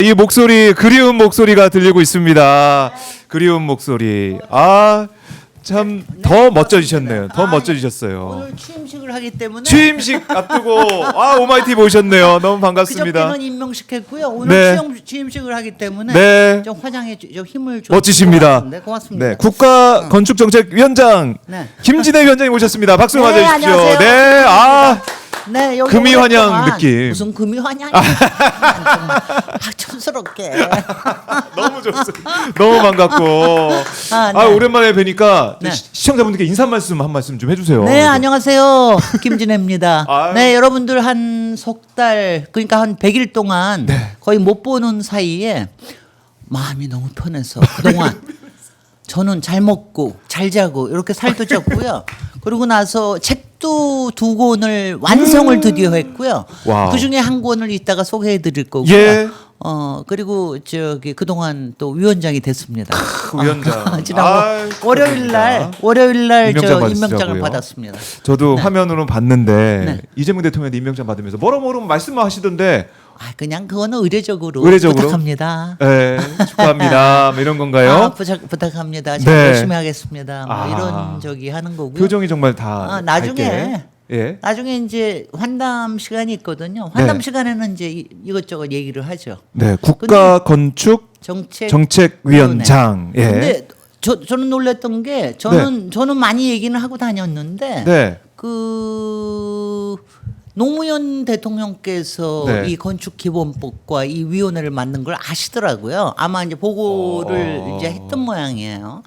이 목소리, 그리운 목소리가 들리고 있습니다. 그리운 목소리. 참 더 멋져지셨네요. 더 멋져지셨어요. 오늘 취임식을 하기 때문에 취임식 앞두고 오마이티 모셨네요. 너무 반갑습니다. 그저께는 임명식 했고요. 오늘 취임식을 하기 때문에 네. 좀 화장에 좀 힘을 좀 멋지십니다. 네, 고맙습니다. 네, 국가건축정책위원장 네. 김진애 위원장님 모셨습니다. 박수 네, 맞아주십시오. 안녕하세요. 네, 네, 여기 금이 환영 오랫동안 느낌. 무슨 금이 환영이 촌스럽게. 너무 좋습니다. 너무 반갑고. 네. 오랜만에 뵈니까 네. 시청자분들께 인사 말씀 한 말씀 좀 해주세요. 네, 안녕하세요. 김진애입니다. 아유. 네, 여러분들 한 석 달, 그러니까 한 100일 동안 네. 거의 못 보는 사이에 마음이 너무 편해서 그동안 저는 잘 먹고 잘 자고 이렇게 살도 쪘고요. 그러고 나서 책도 2권을 완성을 드디어 했고요. 와우. 그 중에 한 권을 이따가 소개해 드릴 거고요. 예. 그리고 그동안 또 위원장이 됐습니다. 위원장. 지난 월요일 날 임명장 저 받으시더라고요. 임명장을 받았습니다. 저도 네. 화면으로 봤는데 네. 이재명 대통령한테 임명장 받으면서 뭐라 말씀만 하시던데 그냥 그거는 의례적으로 부탁합니다. 네, 축하합니다. 뭐 이런 건가요? 부탁합니다. 네. 잘 열심히 하겠습니다. 뭐 아. 이런 하는 거고요. 표정이 정말 다 나중에 예. 나중에 이제 환담 시간이 있거든요. 환담 네. 시간에는 이제 이것저것 얘기를 하죠. 네, 국가건축 정책위원장. 예. 근데 저는 놀랐던 게 저는 많이 얘기는 하고 다녔는데 네. 그 노무현 대통령께서 네. 이 건축기본법과 이 위원회를 만든 걸 아시더라고요. 아마 이제 보고를 이제 했던 모양이에요.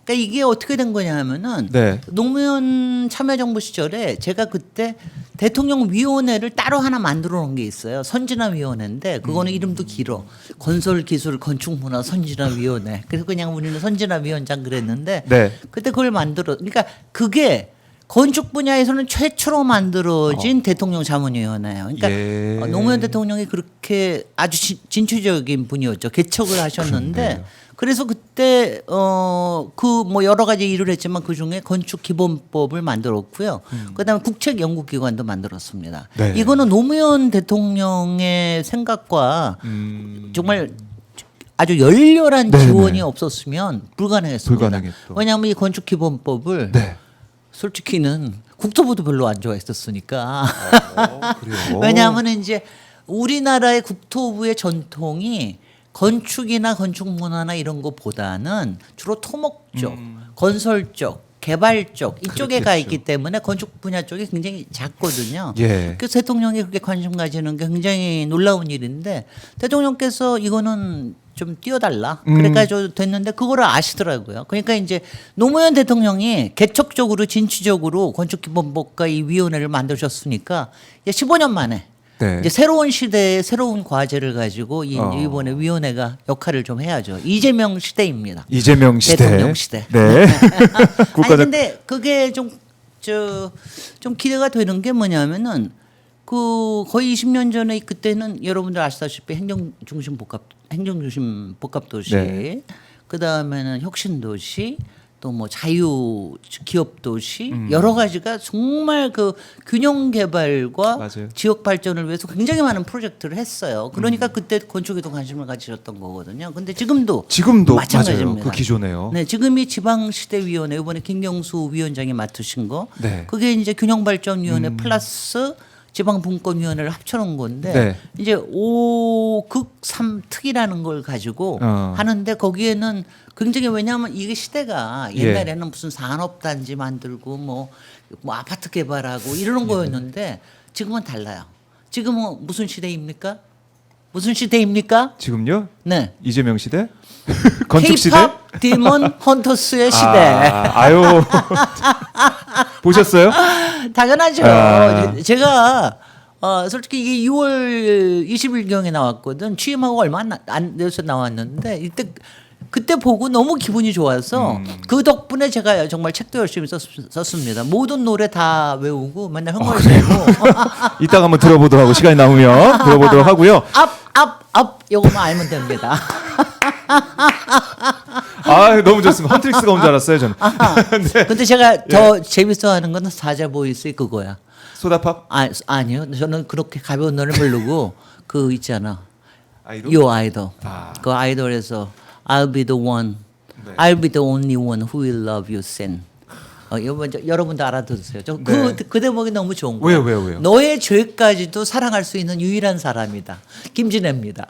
그러니까 이게 어떻게 된 거냐면은 네. 노무현 참여정부 시절에 제가 그때 대통령위원회를 따로 하나 만들어 놓은 게 있어요. 선진화위원회인데 그거는 이름도 길어. 건설기술 건축문화 선진화위원회. 그래서 그냥 우리는 선진화위원장 그랬는데 네. 그때 그걸 그러니까 그게 건축 분야에서는 최초로 만들어진 대통령 자문위원회예요. 그러니까 예. 노무현 대통령이 그렇게 아주 진취적인 분이었죠. 개척을 하셨는데 그렇네요. 그래서 그때 그 뭐 여러 가지 일을 했지만 그 중에 건축 기본법을 만들었고요. 그다음에 국책 연구기관도 만들었습니다. 네. 이거는 노무현 대통령의 생각과 정말 아주 열렬한 네네. 지원이 없었으면 불가능했습니다. 불가능했죠. 왜냐하면 이 건축 기본법을 네. 솔직히는 국토부도 별로 안 좋아했었으니까. 그래요. 왜냐하면 이제 우리나라의 국토부의 전통이 건축이나 건축 문화나 이런 것보다는 주로 토목 쪽, 건설 쪽, 개발 쪽 이쪽에 가 그렇겠죠. 있기 때문에 건축 분야 쪽이 굉장히 작거든요. 예. 그래서 대통령이 그렇게 관심 가지는 게 굉장히 놀라운 일인데 대통령께서 이거는 좀 띄워달라. 그래가지고 됐는데 그거를 아시더라고요. 그러니까 이제 노무현 대통령이 개척적으로 진취적으로 건축기본법과 이 위원회를 만드셨으니까 이제 15년 만에 네. 이제 새로운 시대의 새로운 과제를 가지고 이번에 위원회가 역할을 좀 해야죠. 이재명 시대입니다. 이재명 시대. 대통령 시대. 네. 아니 근데 그게 좀 기대가 되는 게 뭐냐면은 그 거의 20년 전에 그때는 여러분들 아시다시피 행정중심 복합도시, 네. 그 다음에는 혁신도시, 또 뭐 자유 기업도시 여러 가지가 정말 그 균형 개발과 맞아요. 지역 발전을 위해서 굉장히 많은 프로젝트를 했어요. 그러니까 그때 건축에도 관심을 가지셨던 거거든요. 근데 지금도 마찬가지입니다. 맞아요. 그 기조네요. 네, 지금이 지방시대위원회 이번에 김경수 위원장이 맡으신 거, 네. 그게 이제 균형발전위원회 플러스 지방분권위원회를 합쳐놓은 건데 네. 이제 5극 3특이라는 걸 가지고 하는데 거기에는 굉장히 왜냐하면 이게 시대가 옛날에는 무슨 산업단지 만들고 뭐 아파트 개발하고 이러는 거였는데 지금은 달라요. 지금은 무슨 시대입니까? 무슨 시대입니까? 지금요? 네. 이재명 시대? 건축 시대? K-pop 디몬 헌터스의 시대. 아유. 보셨어요? 당연하죠. 아. 제가 솔직히 이게 6월 20일경에 나왔거든. 취임하고 얼마 안 돼서 나왔는데 그때 보고 너무 기분이 좋아서 그 덕분에 제가 정말 책도 열심히 썼습니다. 모든 노래 다 외우고 맨날 흥얼대고 이따가 한번 들어보도록 하고 시간이 남으면 들어보도록 하고요. 앞 요거만 알면 됩니다. 너무 좋습니다. 헌트릭스가 온 줄 알았어요, 저는. 네. 근데 제가 더 재밌어하는 거는 사자 보이스 그거야. 소다팝? 아니요. 저는 그렇게 가벼운 노래 부르고 그 있잖아. 아이돌? Your Idol. 아. 그 아이돌에서 I'll be the one, 네. I'll be the only one who will love you, Sen. 여러분도 알아들으세요. 그 대목이 너무 좋은 거예요. 왜요? 너의 죄까지도 사랑할 수 있는 유일한 사람이다. 김진애입니다.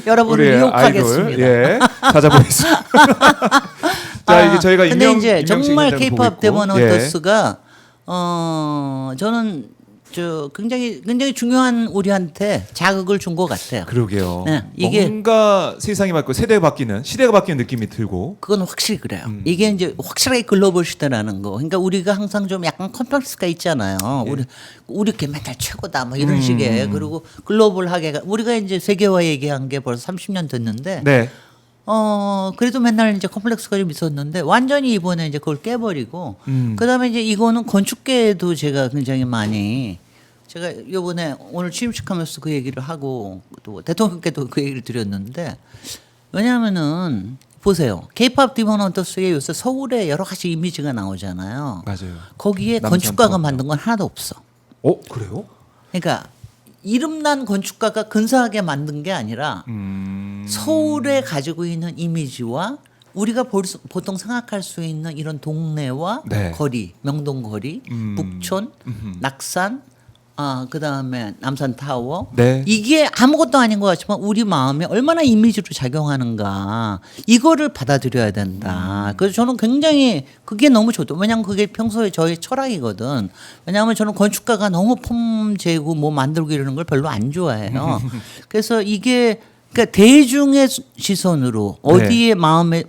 여러분을 우리의 유혹하겠습니다. 아이돌, 예, 찾아보겠습니다. 자, 이게 저희가 근데 이제 임명식 정말 현장을 보고 K-pop 있고. 데몬 예. 헌터스가 굉장히 중요한 우리한테 자극을 준 것 같아요. 그러게요. 네, 이게 뭔가 세상이 바뀌고 시대가 바뀌는 느낌이 들고. 그건 확실히 그래요. 이게 이제 확실하게 글로벌 시대라는 거. 그러니까 우리가 항상 좀 약간 컴플렉스가 있잖아요. 예. 우리 이렇게 맨날 최고다 뭐 이런 식의. 그리고 글로벌하게 우리가 이제 세계화 얘기한 게 벌써 30년 됐는데 네. 그래도 맨날 이제 컴플렉스가 좀 있었는데 완전히 이번에 이제 그걸 깨버리고 그다음에 이제 이거는 건축계에도 제가 굉장히 많이 제가 요번에 오늘 취임식하면서 그 얘기를 하고 또 대통령께도 그 얘기를 드렸는데 왜냐하면은 보세요. K-pop 디몬 헌터스에 요새 서울에 여러 가지 이미지가 나오잖아요. 맞아요. 거기에 남산 건축가가 타워. 만든 건 하나도 없어. 그래요? 그러니까 이름난 건축가가 근사하게 만든 게 아니라 서울에 가지고 있는 이미지와 우리가 보통 생각할 수 있는 이런 동네와 네. 거리, 명동거리, 북촌, 낙산, 그다음에 남산타워 네. 이게 아무것도 아닌 것 같지만 우리 마음에 얼마나 이미지로 작용하는가 이거를 받아들여야 된다. 그래서 저는 굉장히 그게 너무 좋다. 왜냐하면 그게 평소에 저의 철학이거든. 왜냐하면 저는 건축가가 너무 폼 재고 뭐 만들고 이러는 걸 별로 안 좋아해요. 그래서 이게 그러니까 대중의 시선으로 어디에 마음에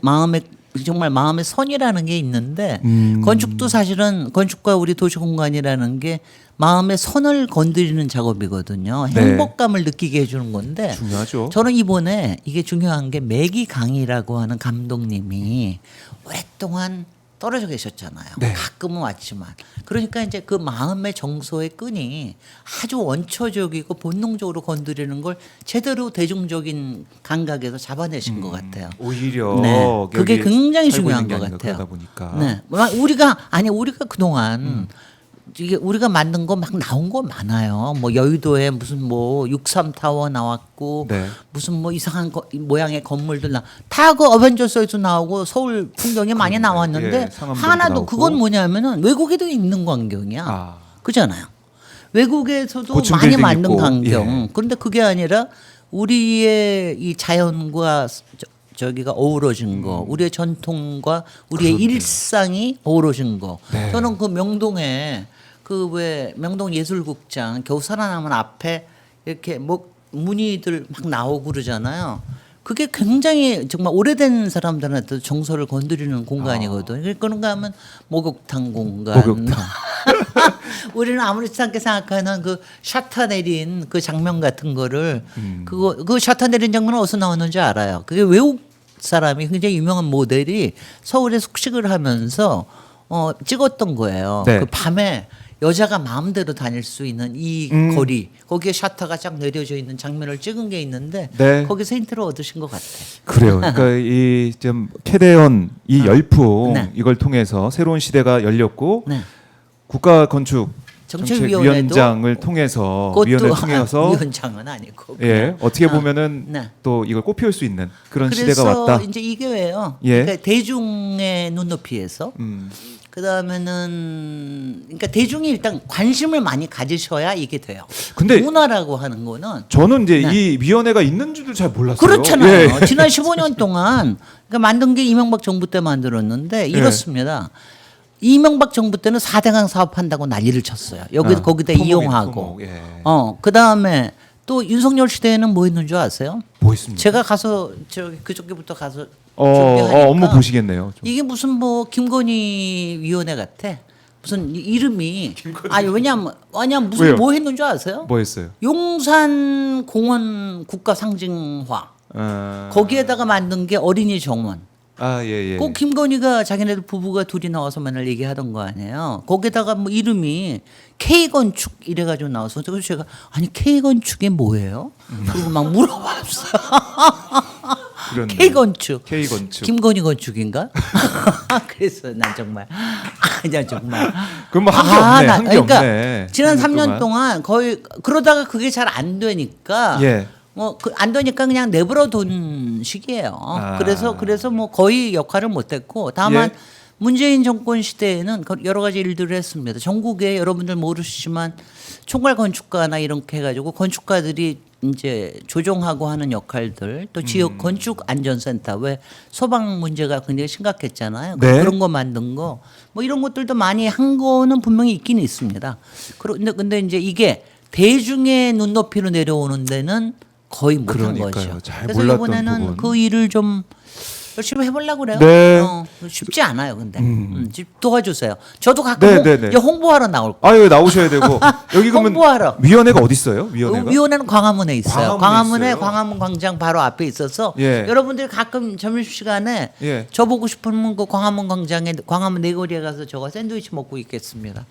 정말 마음의 선이라는 게 있는데 건축도 사실은 건축과 우리 도시공간이라는 게 마음의 선을 건드리는 작업이거든요. 네. 행복감을 느끼게 해주는 건데 중요하죠. 저는 이번에 이게 중요한 게 매기 강이라고 하는 감독님이 오랫동안 떨어져 계셨잖아요. 네. 가끔은 왔지만 그러니까 이제 그 마음의 정서의 끈이 아주 원초적이고 본능적으로 건드리는 걸 제대로 대중적인 감각에서 잡아내신 것 같아요. 오히려 네. 그게 여기에 굉장히 살고 중요한 있는 게 것 아닌가 같아요. 그러다 보니까. 네. 우리가 그동안 이게 우리가 만든 거 막 나온 거 많아요. 뭐 여의도에 무슨 뭐 63타워 나왔고 네. 무슨 뭐 이상한 모양의 건물들 다 그 어벤져스에도 나오고 서울 풍경이 많이 나왔는데 예, 상암동도 하나도 나오고. 그건 뭐냐면은 외국에도 있는 광경이야. 아. 그잖아요. 외국에서도 고층 많이 빌딩 만든 있고, 광경. 예. 그런데 그게 아니라 우리의 이 자연과 저기가 어우러진 거, 우리의 전통과 우리의 그렇네요. 일상이 어우러진 거. 네. 저는 그 명동에 그 왜 명동 예술극장 겨우 살아남은 앞에 이렇게 뭐 무늬들 막 나오고 그러잖아요. 그게 굉장히 정말 오래된 사람들한테도 정서를 건드리는 공간이거든요. 그런가 하면 목욕탕 공간. 목욕탕. 우리는 아무렇지 않게 생각하는 그 셔터 내린 그 장면 같은 거를 그 셔터 내린 장면은 어디서 나오는지 알아요. 그게 외국 사람이 굉장히 유명한 모델이 서울에 숙식을 하면서 찍었던 거예요. 네. 그 밤에 여자가 마음대로 다닐 수 있는 이 거리 거기에 셔터가 쫙 내려져 있는 장면을 찍은 게 있는데 네. 거기서 힌트를 얻으신 것 같아요. 그래요. 그러니까 이 좀 캐대언 이 열풍 네. 이걸 통해서 새로운 시대가 열렸고 네. 국가 건축 정책위원회도 정책위원장을 통해서 그것도 위원회를 통해서 위원장은 아니고 예 어떻게 보면은 네. 또 이걸 꽃피울 수 있는 그런 그래서 시대가 왔다. 이제 이게 왜요? 예. 그러니까 대중의 눈높이에서 그다음에는 그러니까 대중이 일단 관심을 많이 가지셔야 이게 돼요. 근데 문화라고 하는 거는 저는 이제 네. 이 위원회가 있는 줄도 잘 몰랐어요. 그렇잖아요. 예. 지난 15년 동안 그러니까 만든 게 이명박 정부 때 만들었는데 이렇습니다. 이명박 정부 때는 4대강 사업한다고 난리를 쳤어요. 거기다 토목이, 이용하고. 토목, 예. 그다음에 또 윤석열 시대에는 뭐 했는 줄 아세요? 뭐 있습니까? 제가 가서 그저께부터 가서 업무 준비하니까 보시겠네요. 좀. 이게 무슨 뭐 김건희 위원회 같아. 무슨 이름이 왜냐면 무슨 왜요? 뭐 했는 줄 아세요? 뭐 했어요? 용산 공원 국가 상징화. 거기에다가 만든 게 어린이 정원. 예. 꼭 김건희가 자기네들 부부가 둘이 나와서 맨날 얘기하던 거 아니에요. 거기다가 뭐 이름이 K건축 이래가지고 나와서 그래서 제가 아니 K건축이 뭐예요? 그리고 막 물어봤어요. 그렇네. K건축. K건축. 김건희 건축인가? 그래서 난 정말 그냥 정말. 그럼 뭐 한 게 없네. 한 게 그러니까 없네. 지난 3년 동안 거의 그러다가 그게 잘 안 되니까 예. 뭐 안 되니까 그냥 내버려 둔 시기예요. 아. 그래서 뭐 거의 역할을 못했고 다만 예. 문재인 정권 시대에는 여러 가지 일들을 했습니다. 전국에 여러분들 모르시지만 총괄 건축가나 이렇게 해가지고 건축가들이 이제 조정하고 하는 역할들 또 지역 건축 안전센터 왜 소방 문제가 굉장히 심각했잖아요. 네. 그런 거 만든 거 뭐 이런 것들도 많이 한 거는 분명히 있긴 있습니다. 근데 이제 이게 대중의 눈높이로 내려오는 데는 거의 못한 그러니까요. 거죠. 잘 그래서 몰랐던 이번에는 부분. 그 일을 좀 열심히 해보려고 그래요. 네. 쉽지 않아요, 근데 좀 도와주세요. 저도 가끔 네, 네. 이제 홍보하러 나올 거예요. 아유 나오셔야 되고 여기 그러면 홍보하러. 위원회가 어디 있어요? 위원회가? 위원회는 광화문에 있어요. 광화문에 있어요? 광화문 광장 바로 앞에 있어서 예. 여러분들이 가끔 점심시간에 예. 저 보고 싶으면 그 광화문 광장에 광화문 네거리에 가서 저가 샌드위치 먹고 있겠습니다.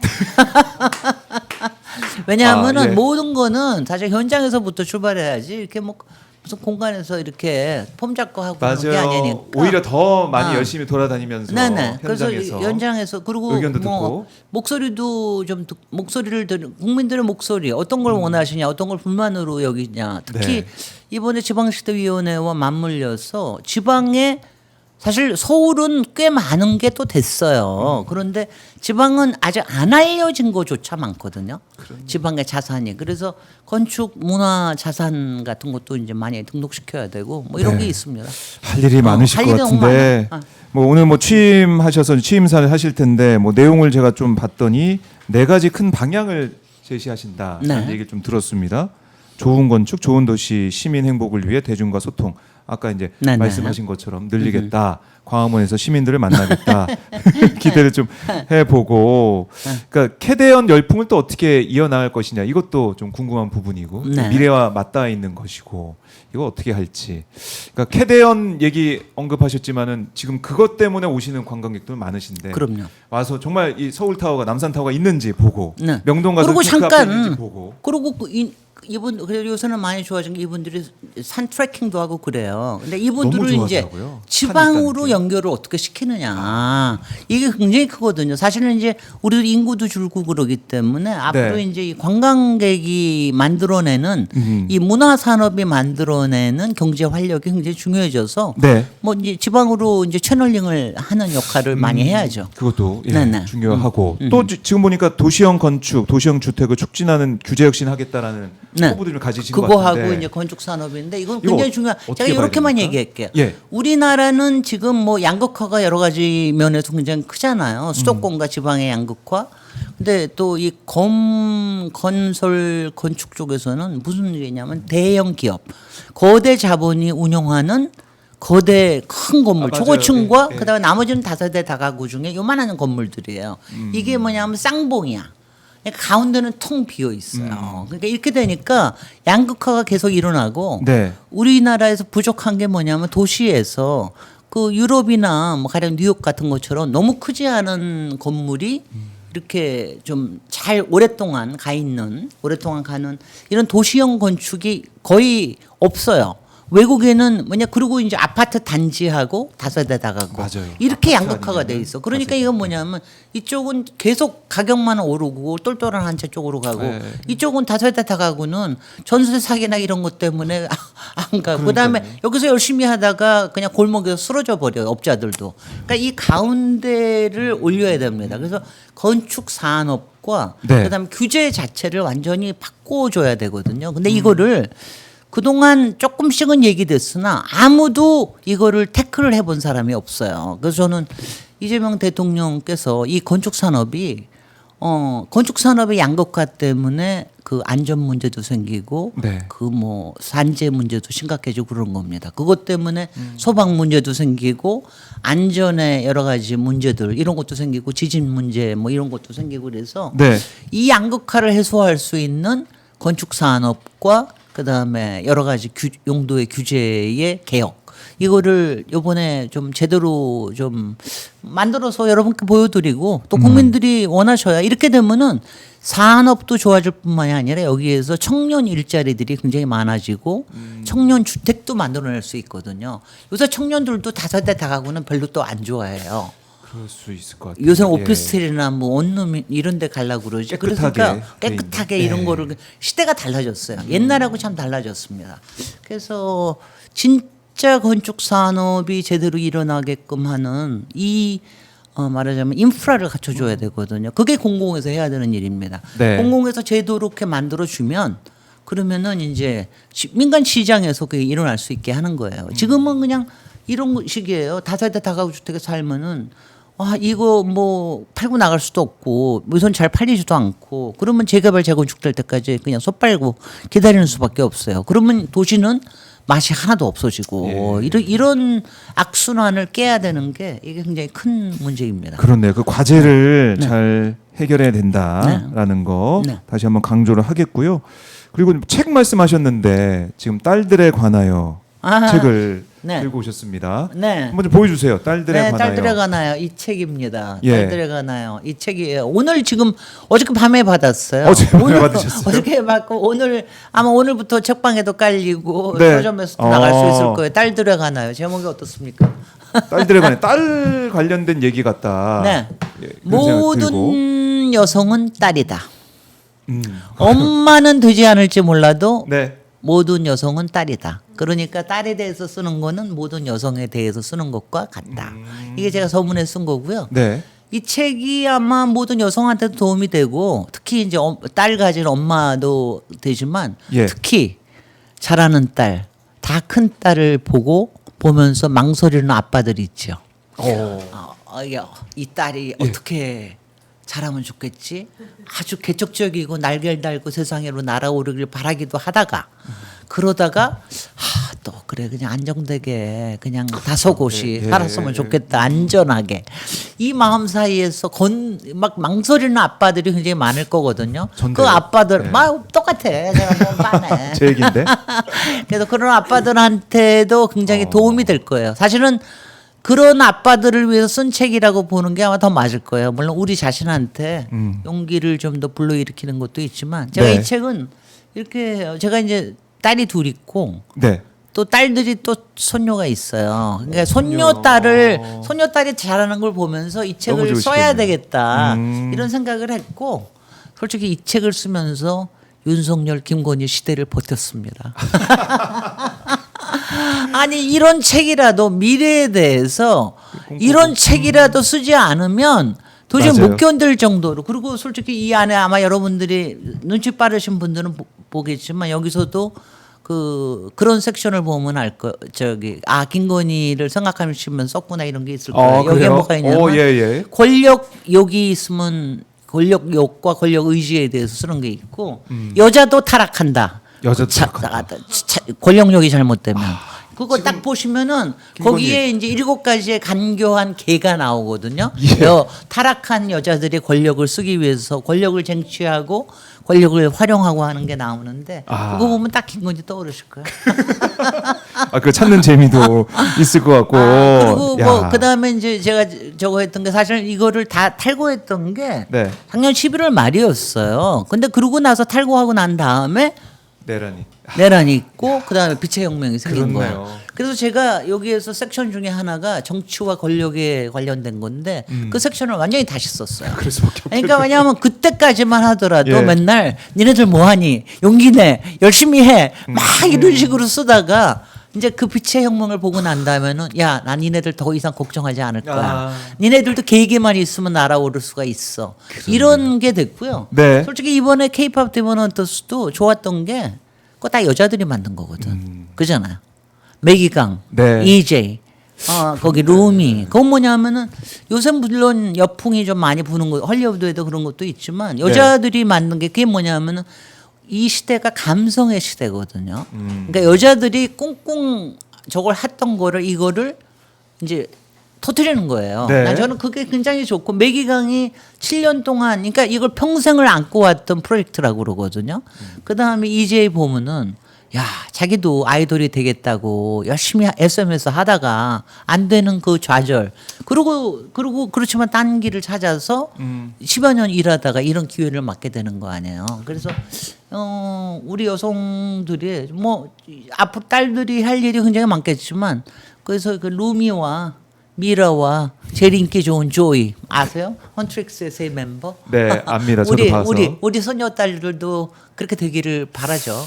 왜냐하면은 아, 예. 모든 거는 사실 현장에서부터 출발해야지 이렇게 뭐 무슨 공간에서 이렇게 폼 잡고 하고 그런 게 맞아요. 아니니까. 오히려 더 많이 아. 열심히 돌아다니면서 네네. 그래서 현장에서 현장에서 그리고 의견도 뭐 듣고. 목소리도 좀 목소리를 들은 국민들의 목소리 어떤 걸 원하시냐 어떤 걸 불만으로 여기냐 특히 네. 이번에 지방시도위원회와 맞물려서 지방에 사실 서울은 꽤 많은 게 또 됐어요. 그런데 지방은 아직 안 알려진 거조차 많거든요. 지방의 자산이. 그래서 건축 문화 자산 같은 것도 이제 많이 등록시켜야 되고 뭐 이런 네. 게 있습니다. 할 일이 많으실 할 것 일이 너무 같은데 많아. 뭐 오늘 뭐 취임하셔서 취임사를 하실 텐데 뭐 내용을 제가 좀 봤더니 4가지 큰 방향을 제시하신다는 네. 얘기를 좀 들었습니다. 좋은 건축, 좋은 도시, 시민 행복을 위해 대중과 소통. 아까 이제 네, 네. 말씀하신 것처럼 늘리겠다. 광화문에서 시민들을 만나겠다. 기대를 좀 해보고. 그러니까 캐대언 열풍을 또 어떻게 이어나갈 것이냐. 이것도 좀 궁금한 부분이고 네. 미래와 맞닿아 있는 것이고 이거 어떻게 할지. 그러니까 캐대언 얘기 언급하셨지만은 지금 그것 때문에 오시는 관광객들 많으신데. 그럼요. 와서 정말 이 서울타워가 남산타워가 있는지 보고 네. 명동 가서 그리고 핑크 앞에 잠깐 있는지 보고. 그리고 이분 그래도 요새는 많이 좋아진 게 이분들이 산 트레킹도 하고 그래요. 근데 이분들을 너무 이제 좋아하더라고요. 지방으로 산이 있다는 게. 연결을 어떻게 시키느냐 이게 굉장히 크거든요. 사실은 이제 우리도 인구도 줄고 그러기 때문에 앞으로 네. 이제 이 관광객이 만들어내는 이 문화 산업이 만들어내는 경제 활력이 굉장히 중요해져서 네. 뭐 이제 지방으로 이제 채널링을 하는 역할을 많이 해야죠. 그것도 예, 네네. 중요하고 또 지금 보니까 도시형 건축, 도시형 주택을 촉진하는 규제 혁신 하겠다는 네. 후보들을 가지신 것 그거 같은데. 하고 이제 건축 산업인데 이건 이거 굉장히 중요한. 어떻게 제가 봐야 이렇게만 됩니까? 얘기할게요. 예. 우리나라는 지금 뭐 양극화가 여러 가지 면에서 굉장히 크잖아요. 수도권과 지방의 양극화. 근데 또 이 건설 건축 쪽에서는 무슨 얘기냐면 대형 기업, 거대 자본이 운영하는 거대 큰 건물, 맞아요. 초고층과 예, 예. 그다음에 나머지는 다세대 다가구 중에 요만한 건물들이에요. 이게 뭐냐면 쌍봉이야. 그러니까 가운데는 텅 비어 있어요. 그러니까 이렇게 되니까 양극화가 계속 일어나고 네. 우리나라에서 부족한 게 뭐냐면 도시에서 그 유럽이나 뭐 가령 뉴욕 같은 것처럼 너무 크지 않은 건물이 이렇게 좀 잘 오랫동안 오랫동안 가는 이런 도시형 건축이 거의 없어요. 외국에는 뭐냐 그리고 이제 아파트 단지하고 다세대 다가구 맞아요. 이렇게 아파트 양극화가 돼 아니면은 있어. 그러니까 이건 뭐냐면 이쪽은 계속 가격만 오르고 똘똘한 한 채 쪽으로 가고 네. 이쪽은 다세대 다가구는 전세 사기나 이런 것 때문에 안 가고 그다음에 여기서 열심히 하다가 그냥 골목에서 쓰러져 버려요 업자들도. 그러니까 이 가운데를 올려야 됩니다. 그래서 건축 산업과 네. 그다음에 규제 자체를 완전히 바꿔줘야 되거든요. 근데 이거를 그동안 조금씩은 얘기됐으나 아무도 이거를 태클을 해본 사람이 없어요. 그래서 저는 이재명 대통령께서 이 건축 산업의 양극화 때문에 그 안전 문제도 생기고 네. 그 뭐 산재 문제도 심각해지고 그런 겁니다. 그것 때문에 소방 문제도 생기고 안전의 여러 가지 문제들 이런 것도 생기고 지진 문제 뭐 이런 것도 생기고 그래서 네. 이 양극화를 해소할 수 있는 건축 산업과 그다음에 여러 가지 용도의 규제의 개혁 이거를 이번에 좀 제대로 좀 만들어서 여러분께 보여드리고 또 국민들이 원하셔야 이렇게 되면은 산업도 좋아질 뿐만이 아니라 여기에서 청년 일자리들이 굉장히 많아지고 청년 주택도 만들어낼 수 있거든요. 요새 청년들도 다세대 다가구는 별로 또 안 좋아해요. 그럴 수 있을 것 같아요. 요새 예. 오피스텔이나 뭐 원룸 이런 데 가려고 그러지. 깨끗하게 그러니까 깨끗하게 돼 있는. 이런 예. 거를 시대가 달라졌어요. 옛날하고 참 달라졌습니다. 그래서 진짜 건축 산업이 제대로 일어나게끔 하는 말하자면 인프라를 갖춰줘야 되거든요. 그게 공공에서 해야 되는 일입니다. 네. 공공에서 제도로 이렇게 만들어주면 그러면은 이제 민간 시장에서 그게 일어날 수 있게 하는 거예요. 지금은 그냥 이런 식이에요. 다세대 다가구 주택에 살면은 이거 뭐 팔고 나갈 수도 없고 우선 잘 팔리지도 않고 그러면 재개발 재건축될 때까지 그냥 솥 빨고 기다리는 수밖에 없어요. 그러면 도시는 맛이 하나도 없어지고 이런 악순환을 깨야 되는 게 이게 굉장히 큰 문제입니다. 그렇네요. 그 과제를 잘 해결해야 된다라는 거 네. 다시 한번 강조를 하겠고요. 그리고 책 말씀하셨는데 지금 딸들에 관하여 책을 네. 들고 오셨습니다. 네. 한번 좀 보여주세요. 딸들에 관하여. 딸들에 관하여 이 책입니다. 예. 딸들에 관하여 이 책이에요. 오늘 지금 어저께 밤에 받았어요. 어제 밤에 받으셨어요? 어저께 받고 오늘 아마 오늘부터 책방에도 깔리고 네. 서점에서도 나갈 수 있을 거예요. 딸들에 관하여 제목이 어떻습니까? 딸들에 관해 딸 관련된 얘기 같다. 네. 예, 그런 생각 들고. 모든 여성은 딸이다. 엄마는 되지 않을지 몰라도 네. 모든 여성은 딸이다. 그러니까 딸에 대해서 쓰는 거는 모든 여성에 대해서 쓰는 것과 같다. 이게 제가 서문에 쓴 거고요. 네. 이 책이 아마 모든 여성한테도 도움이 되고 특히 이제 딸 가진 엄마도 되지만 예. 특히 잘하는 딸, 다 큰 딸을 보면서 망설이는 아빠들이 있죠. 이 딸이 어떻게 잘하면 좋겠지. 아주 개척적이고 날개를 달고 세상으로 날아오르길 바라기도 하다가 그러다가 또 그래 그냥 안정되게 그냥 다소곳이 살았으면 좋겠다 안전하게 이 마음 사이에서 막 망설이는 아빠들이 굉장히 많을 거거든요. 전데요? 그 아빠들 네. 막 똑같아. 제가 너무 빠네. 제 얘기인데. 그래서 그런 아빠들한테도 굉장히 도움이 될 거예요. 사실은 그런 아빠들을 위해서 쓴 책이라고 보는 게 아마 더 맞을 거예요. 물론 우리 자신한테 용기를 좀 더 불러일으키는 것도 있지만 제가 네. 이 책은 이렇게 해요. 제가 이제 딸이 둘 있고 네. 또 딸들이 또 손녀가 있어요. 그러니까 손녀딸이 잘하는 걸 보면서 이 책을 너무 써야 좋으시겠네요. 되겠다 이런 생각을 했고 솔직히 이 책을 쓰면서 윤석열, 김건희 시대를 버텼습니다. 아니 이런 책이라도 미래에 대해서 이런 책이라도 쓰지 않으면 도저히 맞아요. 못 견딜 정도로 그리고 솔직히 이 안에 아마 여러분들이 눈치 빠르신 분들은 보겠지만 여기서도 그런 섹션을 보면 알 거 김건희를 생각하시면 썼구나 이런 게 있을 거예요. 여기에 그래요? 뭐가 있냐면 예. 권력욕이 있으면 권력욕과 권력 의지에 대해서 쓰는 게 있고 여자도 타락한다. 여자도 타락한다. 권력욕이 잘못되면 그거 딱 보시면은 거기에 이제 7가지의 간교한 개가 나오거든요. 타락한 여자들이 권력을 쓰기 위해서 권력을 쟁취하고 권력을 활용하고 하는 게 나오는데 그거 보면 딱 김건희 떠오르실 거예요. 그 찾는 재미도 있을 것 같고. 그리고 뭐 그다음에 이제 제가 저거 했던 게 사실 이거를 다 탈고했던 게 네. 작년 11월 말이었어요. 근데 그러고 나서 탈고하고 난 다음에 내란이 있고 그다음에 빛의 혁명이 생긴 그렇네요. 거예요. 그래서 제가 여기에서 섹션 중에 하나가 정치와 권력에 관련된 건데 그 섹션을 완전히 다시 썼어요. 그럴 수밖에 그러니까 왜냐하면 그때까지만 하더라도 예. 맨날 니네들 뭐하니 용기 내 열심히 해 막 이런 식으로 쓰다가 이제 그 빛의 혁명을 보고 난 다음에는 야, 난 니네들 더 이상 걱정하지 않을 거야. 니네들도 계획에만 있으면 날아오를 수가 있어. 이런 게 됐고요. 네. 솔직히 이번에 K-pop 데모넌트스도 좋았던 게 그거 다 여자들이 만든 거거든. 그잖아요. 매기강, 네. EJ, 거기 루미. 그건 뭐냐면은 요새 물론 여풍이 좀 많이 부는 거, 헐리우드에도 그런 것도 있지만 여자들이 만든 게 그게 뭐냐면은 이 시대가 감성의 시대거든요. 그러니까 여자들이 꽁꽁 저걸 했던 거를 이거를 이제 터뜨리는 거예요. 네. 난 저는 그게 굉장히 좋고 매기강이 7년 동안 그러니까 이걸 평생을 안고 왔던 프로젝트라고 그러거든요. 그다음에 EJ 보면은 야, 자기도 아이돌이 되겠다고 열심히 SM에서 하다가 안 되는 그 좌절. 그리고 그렇지만 딴 길을 찾아서 10여 년 일하다가 이런 기회를 맞게 되는 거 아니에요. 그래서 우리 여성들이 뭐 앞으로 딸들이 할 일이 굉장히 많겠지만 그래서 그 루미와 미라와 제일 인기 좋은 조이 아세요? 헌트릭스의 세 멤버. 네, 압니다. 저도 봐서. 우리 소녀 딸들도 그렇게 되기를 바라죠.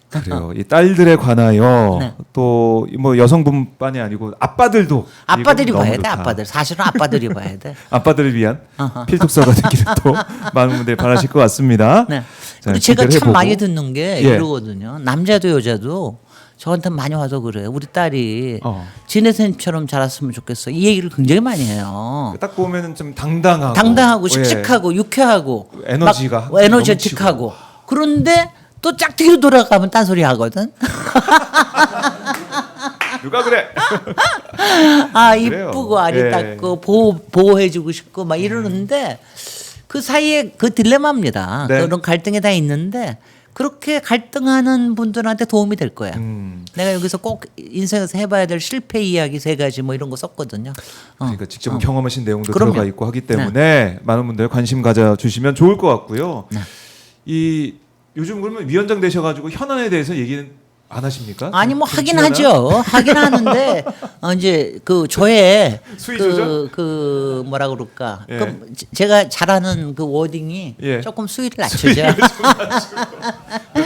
그래요. 이 딸들에 관하여 네. 또 뭐 여성분만이 아니고 아빠들도 아빠들이 이거 너무 봐야 돼. 좋다. 아빠들. 사실은 아빠들이 봐야 돼. 아빠들을 위한 필독서가 되기를 또 많은 분들이 바라실 것 같습니다. 네. 자, 그리고 제가 기대를 참 해보고. 많이 듣는 게 예. 이러거든요. 남자도 여자도 저한테 많이 와서 그래요. 우리 딸이 지네선처럼 자랐으면 좋겠어. 이 얘기를 굉장히 많이 해요. 딱 보면은 좀 당당하고 씩씩하고 유쾌하고 에너지가 막 에너제틱하고 그런데 또 짝퉁이로 돌아가면 딴소리 하거든. 누가 그래? 아 그래요. 이쁘고 예. 아리따고 보호해주고 싶고 막 이러는데 그 사이에 그 딜레마입니다. 네. 그런 갈등이 다 있는데 그렇게 갈등하는 분들한테 도움이 될 거야. 내가 여기서 꼭 인생에서 해봐야 될 실패 이야기 3가지 뭐 이런 거 썼거든요. 그러니까 직접 경험하신 내용도 그럼요. 들어가 있고 하기 때문에 많은 분들 관심 가져주시면 좋을 것 같고요. 이 요즘 그러면 위원장 되셔가지고 현안에 대해서 얘기는 안 하십니까? 아니 뭐 좀 하긴 지나나? 하죠. 하긴 하는데 이제 그 저의 수위 조절? 그 뭐라 그럴까? 예. 그 제가 잘하는 그 워딩이 예. 조금 수위를 낮추죠.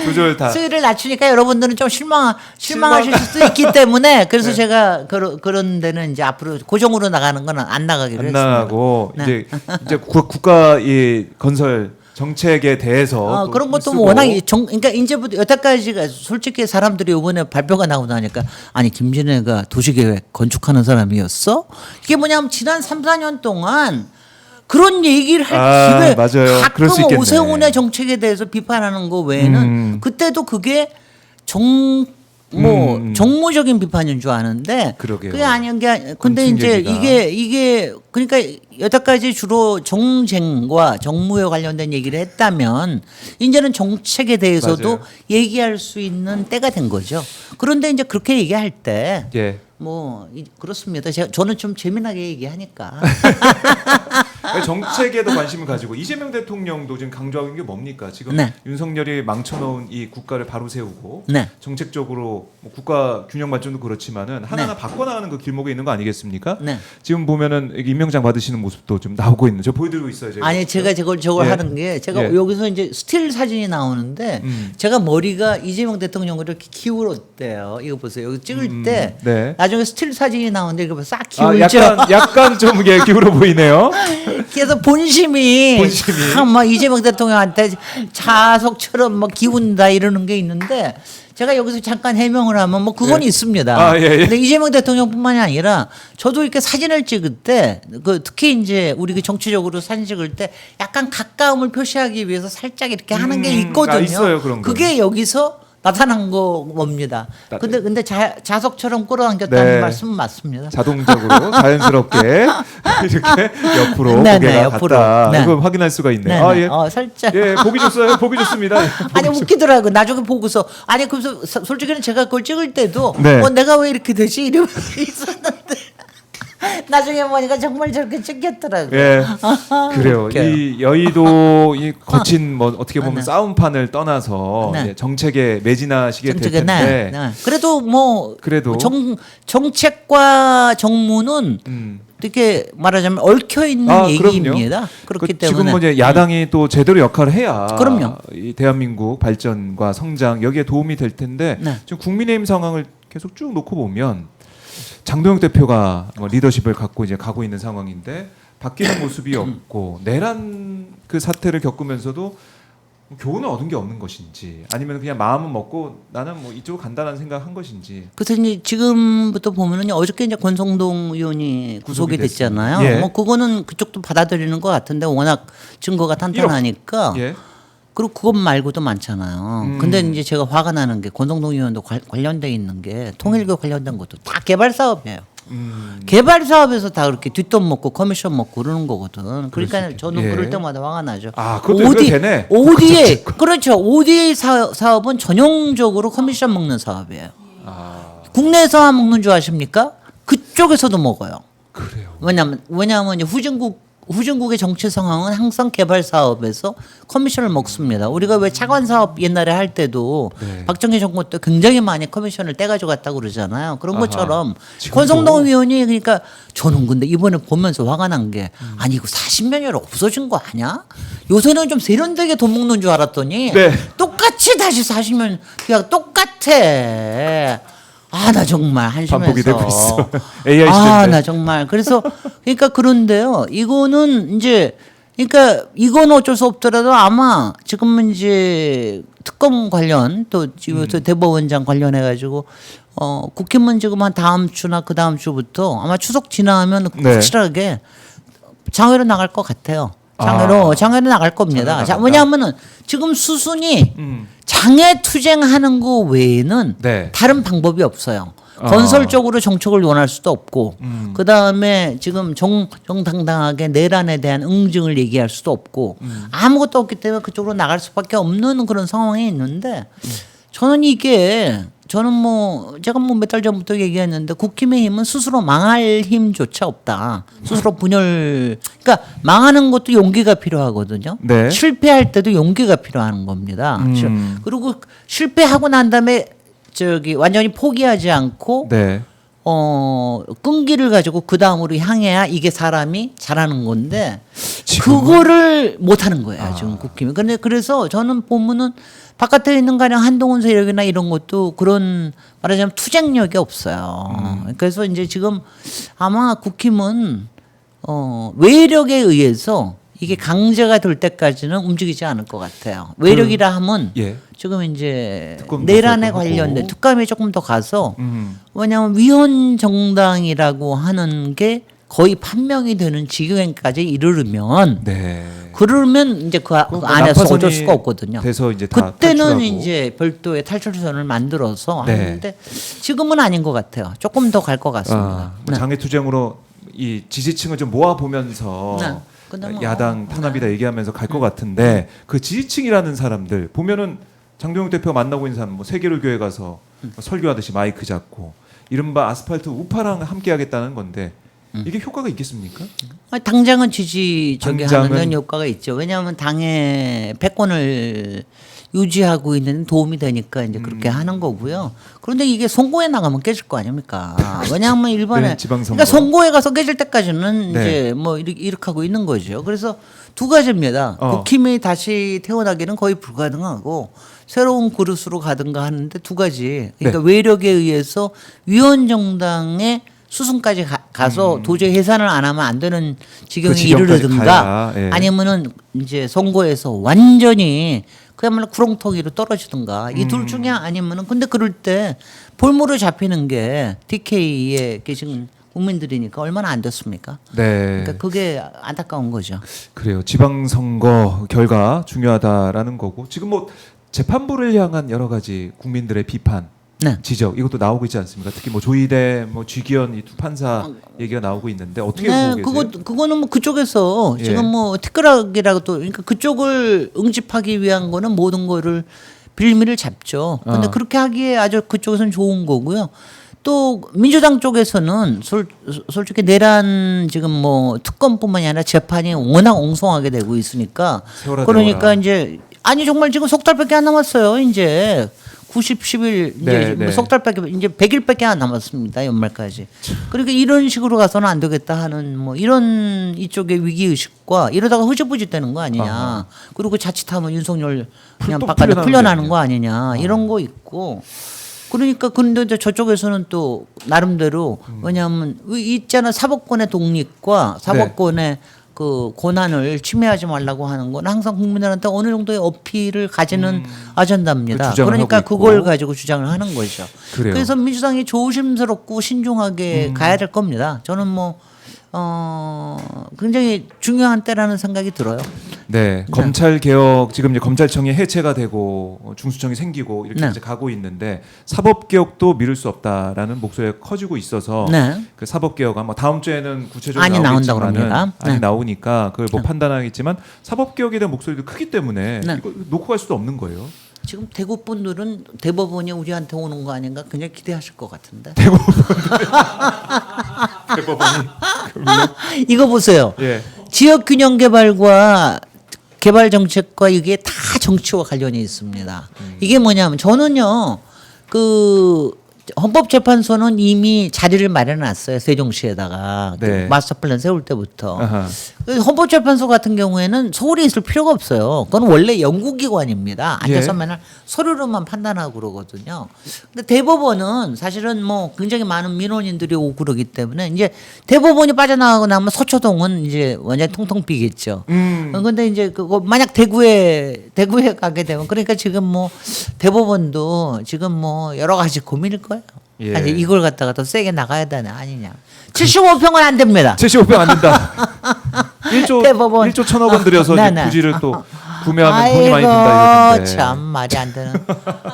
조절 다. 수위를 낮추니까 여러분들은 좀 실망하실 수도 있기 때문에 그래서 제가 그런 데는 이제 앞으로 고정으로 나가는 건 안 나가기로 안 했습니다. 나가고 네. 이제 국가 이 건설 정책에 대해서 또 그런 것도 쓰고. 뭐 워낙 그러니까 이제부터 여태까지가 솔직히 사람들이 이번에 발표가 나오고 나니까 아니 김진애가 도시계획 건축하는 사람이었어? 이게 뭐냐면 지난 3, 4년 동안 그런 얘기를 할 기회 맞아요. 그럴 수 가끔 있겠네. 오세훈의 정책에 대해서 비판하는 거 외에는 그때도 그게 정무적인 비판인 줄 아는데 그러게요. 그게 아닌 게 근데 건축 이제 얘기가. 이게 그러니까 여태까지 주로 정쟁과 정무에 관련된 얘기를 했다면 이제는 정책에 대해서도 맞아요. 얘기할 수 있는 때가 된 거죠. 그런데 이제 그렇게 얘기할 때 예. 그렇습니다. 저는 좀 재미나게 얘기하니까. 정책에도 관심을 가지고 이재명 대통령도 지금 강조하는 게 뭡니까? 지금 네. 윤석열이 망쳐놓은 이 국가를 바로 세우고 네. 정책적으로 뭐 국가 균형 발전도 그렇지만은 하나하나 바꿔나가는 그 길목에 있는 거 아니겠습니까? 네. 지금 보면은 이게 임명장 받으시는 모습도 좀 나오고 있는. 저 보여드리고 있어요. 제가. 아니 제가 저걸 예. 하는 게 제가 예. 여기서 이제 스틸 사진이 나오는데 제가 머리가 이재명 대통령을 이렇게 기울었대요. 이거 보세요. 여기 찍을 때 네. 나중에 스틸 사진이 나오는데 이거 싹 기울죠. 약간 좀 예, 기울어 보이네요. 그래서 본심이 참 막 이재명 대통령한테 자석처럼 막 기운다 이러는 게 있는데 제가 여기서 잠깐 해명을 하면 뭐 그건 예. 있습니다. 예. 근데 이재명 대통령뿐만이 아니라 저도 이렇게 사진을 찍을 때 특히 이제 우리 정치적으로 사진 찍을 때 약간 가까움을 표시하기 위해서 살짝 이렇게 하는 게 있거든요. 있어요, 그런 거. 그게 여기서 나타난 겁니다. 근데 자석처럼 끌어당겼다는 네. 말씀은 맞습니다. 자동적으로 자연스럽게 이렇게 옆으로 네, 고개가 옆으로. 갔다. 네. 이거 확인할 수가 있네요. 네, 아, 네. 예. 살짝. 예, 보기 좋습니다. 보기 좋습니다. 아니 웃기더라고. 나중에 보고서 아니 그래서 솔직히는 제가 그걸 찍을 때도 네. 내가 왜 이렇게 되지 이러면서 있었는데 나중에 보니까 정말 저렇게 찍혔더라고요. 예, 그래요. 웃겨요. 이 여의도 이 거친 뭐 어떻게 보면 네. 싸움판을 떠나서 네. 이제 정책에 매진하시게 될 정책에 텐데. 네. 그래도 뭐 그래도. 정책과 정무는 이렇게 말하자면 얽혀 있는 얘기입니다. 그렇기 때문에 지금 뭐 이제 야당이 또 제대로 역할을 해야 그럼요. 이 대한민국 발전과 성장 여기에 도움이 될 텐데 네. 지금 국민의힘 상황을 계속 쭉 놓고 보면 장동혁 대표가 뭐 리더십을 갖고 이제 가고 있는 상황인데 바뀌는 모습이 없고 내란 그 사태를 겪으면서도 교훈을 얻은 게 없는 것인지 아니면 그냥 마음은 먹고 나는 뭐 이쪽으로 간다는 생각한 것인지. 그래서 이제 지금부터 보면은 어저께 이제 권성동 의원이 구속이 됐잖아요. 됐습니다. 예. 뭐 그거는 그쪽도 받아들이는 것 같은데 워낙 증거가 탄탄하니까. 예. 그리고 그것 말고도 많잖아요. 근데 이제 제가 화가 나는 게 권성동 의원도 관련돼 있는 게 통일교 관련된 것도 다 개발 사업이에요. 개발 사업에서 다 그렇게 뒷돈 먹고 커미션 먹고 그러는 거거든. 그러니까 저는 예. 그럴 때마다 화가 나죠. 아, 그것도 연결되네. ODA 그렇죠. ODA 사업은 전형적으로 커미션 먹는 사업이에요. 국내에서만 먹는 줄 아십니까? 그쪽에서도 먹어요. 그래요. 왜냐하면 이제 후진국 후진국의 정치 상황은 항상 개발 사업에서 커미션을 먹습니다. 우리가 왜 차관 사업 옛날에 할 때도 네. 박정희 정부 때 굉장히 많이 커미션을 떼가지고 갔다고 그러잖아요. 그런 아하. 것처럼 지금도? 권성동 의원이 그러니까 저는 근데 이번에 보면서 화가 난 게 아니 이거 40년여로 없어진 거 아니야? 요새는 좀 세련되게 돈 먹는 줄 알았더니 네. 똑같이 다시 40년 그냥 똑같아. 아 나 정말 한심해서 반복이 되고 있어. AI 아 시대인데. 나 정말 그래서 그러니까 그런데요. 이거는 이제 그러니까 이건 어쩔 수 없더라도 아마 지금은 이제 특검 관련 또 지금 대법원장 관련해 가지고 국힘은 지금 한 다음 주나 그 다음 주부터 아마 추석 지나면 네. 확실하게 장외로 나갈 것 같아요. 장외로 나갈 겁니다. 장외로 자, 나간다. 왜냐하면은 지금 수순이 장외 투쟁하는 거 외에는 네. 다른 방법이 없어요. 건설적으로 정책을 논할 수도 없고 그 다음에 지금 정당당하게 내란에 대한 응징을 얘기할 수도 없고 아무것도 없기 때문에 그쪽으로 나갈 수밖에 없는 그런 상황이 있는데 저는 저는 뭐 제가 뭐 몇 달 전부터 얘기했는데 국힘의 힘은 스스로 망할 힘조차 없다. 스스로 분열 그러니까 망하는 것도 용기가 필요하거든요. 네. 실패할 때도 용기가 필요한 겁니다. 그리고 실패하고 난 다음에 완전히 포기하지 않고 네. 끈기를 가지고 그 다음으로 향해야 이게 사람이 잘하는 건데 지금은? 그거를 못 하는 거예요 지금 국힘이. 근데 그래서 저는 보면은 바깥에 있는 가령 한동훈 세력이나 이런 것도 그런 말하자면 투쟁력이 없어요. 그래서 이제 지금 아마 국힘은 외력에 의해서 이게 강제가 될 때까지는 움직이지 않을 것 같아요. 외력이라 하면 예. 지금 이제 특검 내란에 조사도 관련된 하고. 특감이 조금 더 가서 왜냐하면 위헌 정당이라고 하는 게 거의 판명이 되는 지경까지 이르르면 네. 그러면 이제 그 뭐 안에서 어쩔 난파선이 수가 없거든요. 돼서 이제 다 그때는 탈출하고. 이제 별도의 탈출선을 만들어서 네. 하는데 지금은 아닌 것 같아요. 조금 더 갈 것 같습니다. 뭐 장애 투쟁으로 이 지지층을 좀 모아 보면서 네. 근데 뭐, 야당 탄압이다 얘기하면서 갈 것 같은데 그 지지층이라는 사람들 보면은 장동영 대표 만나고 있는 사람 뭐 세계로 교회 가서 설교하듯이 마이크 잡고 이른바 아스팔트 우파랑 함께하겠다는 건데 이게 효과가 있겠습니까? 당장은 지지 하는 당장은 효과가 있죠. 왜냐하면 당의 패권을 유지하고 있는 도움이 되니까 이제 그렇게 하는 거고요. 그런데 이게 선거에 나가면 깨질 거 아닙니까? 왜냐하면 일본에 네, 지방선거. 그러니까 선거에 가서 깨질 때까지는 네. 이제 뭐 이렇게 하고 있는 거죠. 그래서 두 가지입니다. 국힘이 다시 태어나기는 거의 불가능하고 새로운 그릇으로 가든가 하는데 두 가지. 그러니까 외력에 의해서 위원 정당의 수순까지 가서 도저히 해산을 안 하면 안 되는 지경에 그 지경까지 이르르든가 가야, 예. 아니면은 이제 선거에서 완전히 그야말로 구렁텅이로 떨어지든가 이 둘 중에 아니면은 근데 그럴 때 볼모로 잡히는 게 DK에 계신 국민들이니까 얼마나 안 됐습니까? 네. 그러니까 그게 안타까운 거죠. 그래요. 지방선거 결과 중요하다라는 거고 지금 뭐 재판부를 향한 여러 가지 국민들의 비판, 네. 지적 이것도 나오고 있지 않습니까? 특히 뭐 조희대, 뭐 쥐기현 이 두 판사 얘기가 나오고 있는데 어떻게 네, 보고 계세요? 그거는 뭐 그쪽에서 예. 지금 뭐 티끌락이라고 또 그러니까 그쪽을 응집하기 위한 거는 모든 거를 빌미를 잡죠. 근데 그렇게 하기에 아주 그쪽에서는 좋은 거고요. 또 민주당 쪽에서는 솔직히 내란 지금 뭐 특검뿐만이 아니라 재판이 워낙 엉성하게 되고 있으니까 세월아, 그러니까 세월아. 이제 아니 정말 지금 석 달밖에 안 남았어요. 이제 90, 10일 이제 네, 뭐 네. 석 달밖에 이제 100일밖에 안 남았습니다. 연말까지. 그러니까 이런 식으로 가서는 안 되겠다 하는 뭐 이런 이쪽의 위기 의식과 이러다가 흐지부지 되는 거 아니냐. 아하. 그리고 자칫하면 윤석열 그냥 또 바깥에 풀려나는 풀려나는 게 거 아니냐. 이런 거 있고. 그러니까 근데 이제 저쪽에서는 또 나름대로 왜냐하면 있잖아 사법권의 독립과 사법권의 그 권한을 침해하지 말라고 하는 건 항상 국민들한테 어느 정도의 어필을 가지는 아젠다입니다. 그 주장을 그러니까 하고 있고. 그걸 가지고 주장을 하는 거죠. 그래요. 그래서 민주당이 조심스럽고 신중하게 가야 될 겁니다. 저는 뭐 굉장히 중요한 때라는 생각이 들어요. 네, 검찰 개혁 지금 이제 검찰청이 해체가 되고 중수청이 생기고 이렇게 네. 이제 가고 있는데 사법 개혁도 미룰 수 없다라는 목소리가 커지고 있어서 네. 그 사법 개혁 아마 다음 주에는 구체적으로 안이 나온다고 나오겠지만은 합니다. 안이 네. 나오니까 그걸 뭐 판단하겠지만 사법 개혁에 대한 목소리도 크기 때문에 네. 이거 놓고 갈 수도 없는 거예요. 지금 대구 분들은 대법원이 우리한테 오는 거 아닌가 굉장히 기대하실 것 같은데. 대법원이 이거 보세요. 예. 지역 균형 개발과 개발 정책과 이게 다 정치와 관련이 있습니다. 이게 뭐냐면 저는요 그 헌법재판소는 이미 자리를 마련해놨어요. 세종시에다가 네. 그 마스터 플랜 세울 때부터. 아하. 헌법재판소 같은 경우에는 서울에 있을 필요가 없어요. 그건 원래 연구기관입니다. 앉아서 예. 맨날 서류로만 판단하고 그러거든요. 근데 대법원은 사실은 뭐 굉장히 많은 민원인들이 오고 그러기 때문에 이제 대법원이 빠져나가고 나면 서초동은 이제 완전히 통통 비겠죠. 근데 이제 그거 만약 대구에 가게 되면 그러니까 지금 뭐 대법원도 지금 뭐 여러 가지 고민일 거예요. 예. 아니 이걸 갖다가 더 세게 나가야 되나 아니냐. 75평은 안 됩니다. 75평 안 된다. 1조 대법원. 1조 1,000억 원 들여서 이제 네네. 부지를 또 구매하면 돈이 많이 든다 아이고 이러던데. 참 말이 안 되는.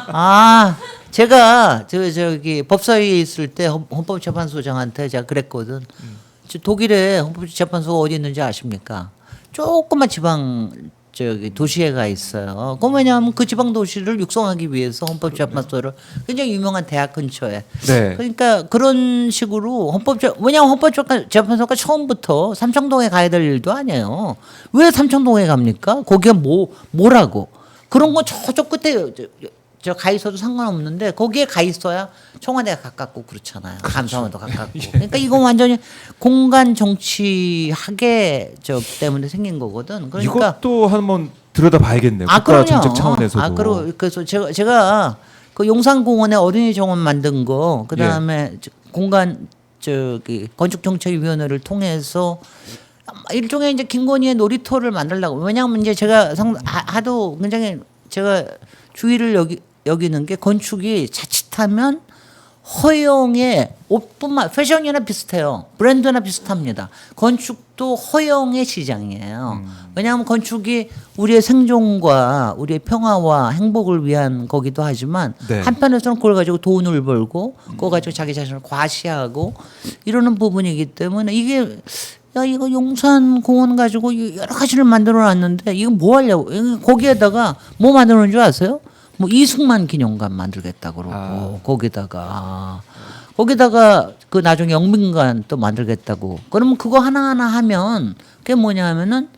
아 제가 저기 법사위에 있을 때 헌법재판소장한테 제가 그랬거든. 저 독일에 헌법재판소가 어디 있는지 아십니까? 조그만 지방 저기 도시에 가 있어요. 그 왜냐하면 그 지방 도시를 육성하기 위해서 헌법재판소를 굉장히 유명한 대학 근처에. 네. 그러니까 그런 식으로 왜냐하면 헌법재판소가 처음부터 삼청동에 가야 될 일도 아니에요. 왜 삼청동에 갑니까? 거기가 뭐라고 그런 거 저쪽 끝에 저 가 있어도 상관없는데 거기에 가 있어야 청와대가 가깝고 그렇잖아요. 감사원도 가깝고. 그러니까 이건 완전히 공간 정치 학계 저 때문에 생긴 거거든. 그러니까 이것도 한번 들여다봐야겠네요. 국가 그럼요. 정책 차원에서도. 그래서 제가 그 용산공원에 어린이 정원 만든 거 그다음에 공간 저기 건축정책위원회를 통해서 일종의 이제 김건희의 놀이터를 만들려고. 왜냐하면 이제 제가 하도 굉장히 제가 주의를 여기는 게 건축이 자칫하면 허용의 옷뿐만 패션이나 비슷해요. 브랜드나 비슷합니다. 건축도 허용의 시장이에요. 왜냐하면 건축이 우리의 생존과 우리의 평화와 행복을 위한 거기도 하지만 네. 한편에서는 그걸 가지고 돈을 벌고 그거 가지고 자기 자신을 과시하고 이러는 부분이기 때문에 이게 야 이거 용산공원 가지고 여러 가지를 만들어놨는데 이거 뭐 하려고 거기에다가 뭐 만드는 줄 아세요? 뭐 이승만 기념관 만들겠다 그러고 거기다가 그 나중에 영빈관 또 만들겠다고. 그러면 그거 하나하나 하면 그게 뭐냐면은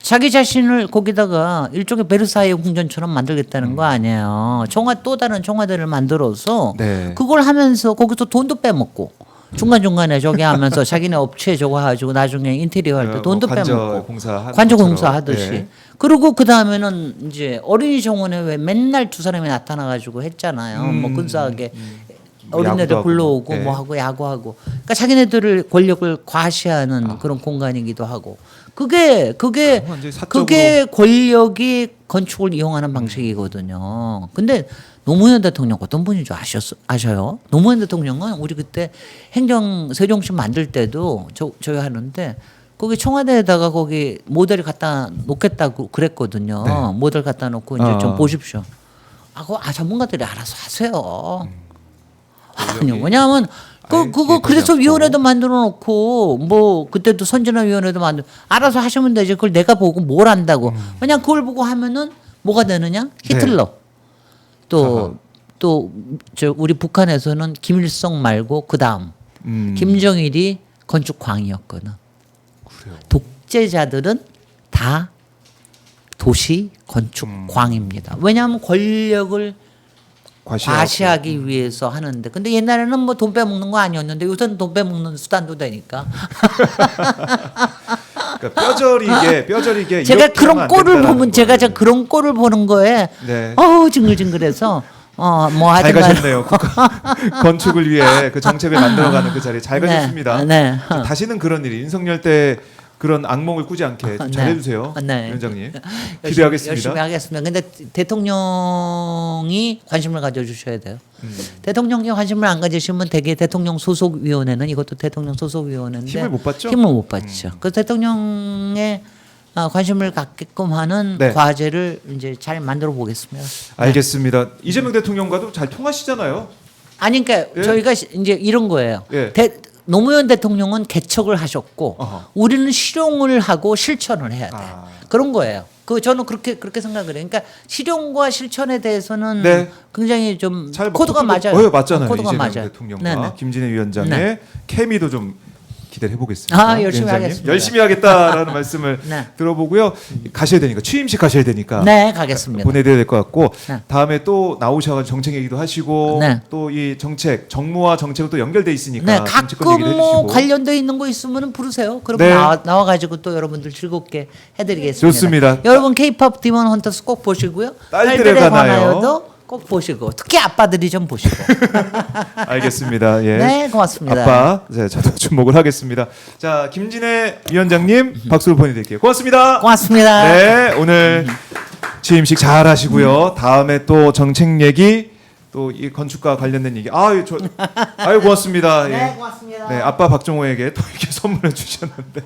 자기 자신을 거기다가 일종의 베르사유 궁전처럼 만들겠다는 거 아니에요. 또 다른 청와대를 만들어서 네. 그걸 하면서 거기서 돈도 빼먹고 중간중간에 저기 하면서 자기네 업체 저거 가지고 나중에 인테리어 할 때 돈도 빼먹고 관저공사 하듯이. 네. 그리고 그 다음에는 이제 어린이 정원에 왜 맨날 두 사람이 나타나가지고 했잖아요. 뭐 근사하게 어린애들 불러오고 네. 뭐 하고 야구하고. 그러니까 자기네들을 권력을 과시하는 그런 공간이기도 하고. 그게 완전히 사적으로. 권력이 건축을 이용하는 방식이거든요. 근데 노무현 대통령 어떤 분인 줄 아셔요? 노무현 대통령은 우리 그때 세종시 만들 때도 저희 하는데 거기 청와대에다가 거기 모델 갖다 놓겠다고 그랬거든요. 네. 모델 갖다 놓고 이제 좀 보십시오. 그거 전문가들이 알아서 하세요. 아니 왜냐하면 그거 그래서 위원회도 만들어 놓고 뭐 그때도 선진화 위원회도 알아서 하시면 되지. 그걸 내가 보고 뭘 안다고. 그냥 그걸 보고 하면은 뭐가 되느냐? 히틀러. 또 저 우리 북한에서는 김일성 말고 그다음 김정일이 건축광이었거든. 그래요. 독재자들은 다 도시 건축광입니다. 왜냐하면 권력을 과시하기 위해서 하는데 근데 옛날에는 뭐 돈 빼먹는 거 아니었는데 요새는 돈 빼먹는 수단도 되니까. 그러니까 뼈저리게 제가 그런 꼴을 보면 제가 그런 꼴을 보는 거에 네. 징글징글해서 뭐 잘 하여튼 가셨네요. 건축을 위해 그 정책을 만들어가는 그 자리에 잘 가셨습니다. 네. 다시는 그런 일이 윤석열 때 그런 악몽을 꾸지 않게 좀 잘해주세요, 위원장님. 기대하겠습니다. 열심히 하겠습니다. 근데 대통령이 관심을 가져주셔야 돼요. 대통령이 관심을 안 가지시면 대개 대통령 소속 위원회는 이것도 대통령 소속 위원회인데 힘을 못 받죠? 힘을 못 받죠. 그 대통령의 관심을 갖게끔 하는 네. 과제를 이제 잘 만들어 보겠습니다. 알겠습니다. 이재명 대통령과도 잘 통하시잖아요. 아니 그러니까 예? 저희가 이제 이런 거예요. 예. 노무현 대통령은 개척을 하셨고 어허. 우리는 실용을 하고 실천을 해야 돼. 아. 그런 거예요. 저는 그렇게 생각을 해요. 그러니까 실용과 실천에 대해서는 네. 굉장히 좀 잘 코드가 맞아요. 맞잖아요. 코드가 이재명 맞아요. 대통령과 네네. 김진애 위원장의 네. 케미도 좀 기대를 해보겠습니다. 아, 열심히 위원장님. 하겠습니다. 열심히 하겠다라는 말씀을 네. 들어보고요. 가셔야 되니까 취임식 가셔야 되니까 네, 가겠습니다. 보내드려야 될 것 같고 네. 다음에 또 나오셔서 정책 얘기도 하시고 네. 또 이 정책 정무와 정책은 또 연결돼 있으니까 네, 정치권 가끔 얘기를 뭐 해주시고 관련돼 있는 거 있으면 부르세요. 그럼 네. 나와가지고 또 여러분들 즐겁게 해드리겠습니다. 좋습니다. 여러분 K-pop 디먼 헌터스 꼭 보시고요. 딸들에 관하여. 관하여도 꼭 보시고 특히 아빠들이 좀 보시고. 알겠습니다. 예. 네, 고맙습니다. 아빠, 네, 저도 주목을 하겠습니다. 자, 김진애 위원장님 박수를 보내드릴게요. 고맙습니다. 고맙습니다. 네, 오늘 취임식 잘 하시고요. 다음에 또 정책 얘기, 또 이 건축과 관련된 얘기. 아유, 아유 고맙습니다. 네, 예. 고맙습니다. 네, 아빠 박종호에게 또 이렇게 선물해 주셨는데.